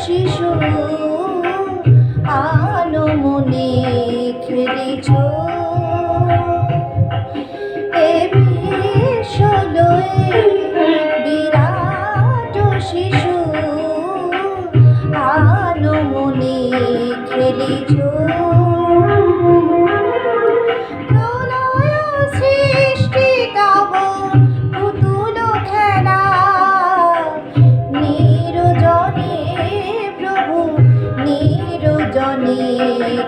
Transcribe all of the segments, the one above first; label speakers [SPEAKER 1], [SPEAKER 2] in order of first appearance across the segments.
[SPEAKER 1] শিশু আনমনে খেলেছ এ বিশ্বলয়ে বিরাট শিশু আনমনে খেলেছ প্রলয় সৃষ্টি তব পুতুল খেলা নিরজনে প্রভু নিরজনে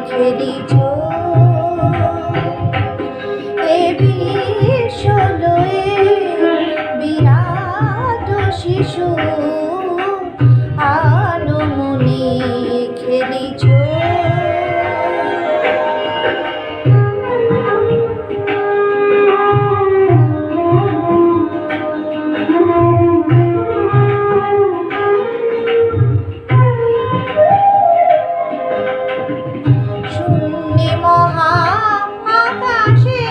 [SPEAKER 1] খেলিছ এ বিশ্বলয়ে বিরাট শিশু আনমনে খেলিছ শূন্যে মহা আকাশে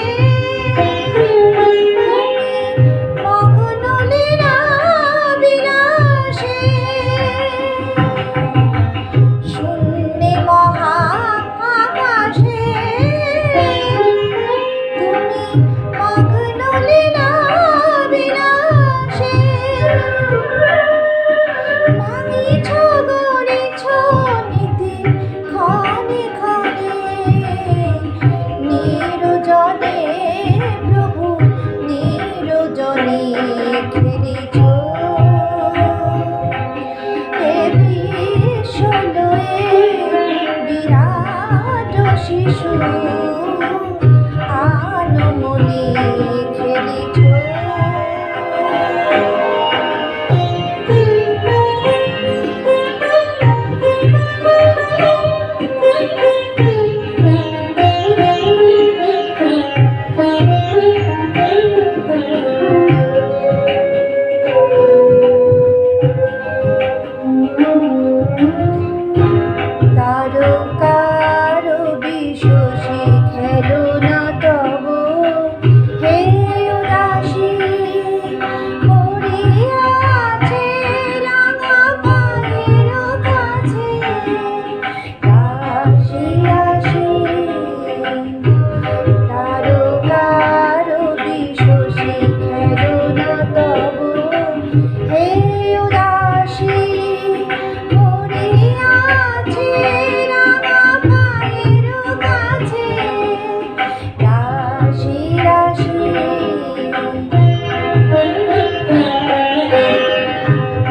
[SPEAKER 1] মগ্ন লীলা বিলাসে শূন্যে মহা আকাশে তুমি মগ্ন লীলা বিলাসে ভাঙিছ গড়িছ নীতি ক্ষণে ক্ষণে নিরজনে প্রভু নিরজনে খেলিছ এ বিশ্বলয়ে বিরাট শিশু আনমনে খেলিছ তারকার বিশ্বসী খেলনা তব হে উদাসী পড়িয়াছে রাঙা পায়ের কাছে আসি আসি তারকার বিশ্বসী খেলনা তব হে উদাসী পড়িয়াছে রাঙা পায়ের কাছে রাশি রাশি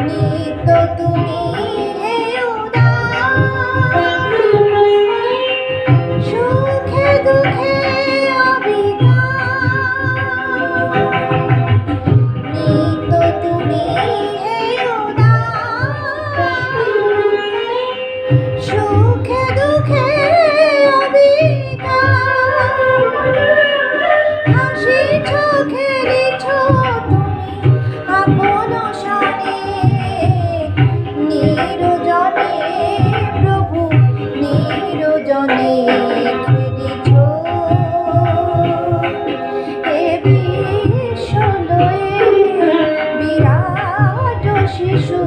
[SPEAKER 1] নিত্য তুমি হে উদাস সুখে দুঃখে অবিকার নিত্য তুমি হে উদাস সুখে দুঃখে অবিকার হাসিছ খেলিছ তুমি আপন সনে নিরজনে প্রভু নিরজনে খেলিছ এ বিশ্বলয়ে বিরাট শিশু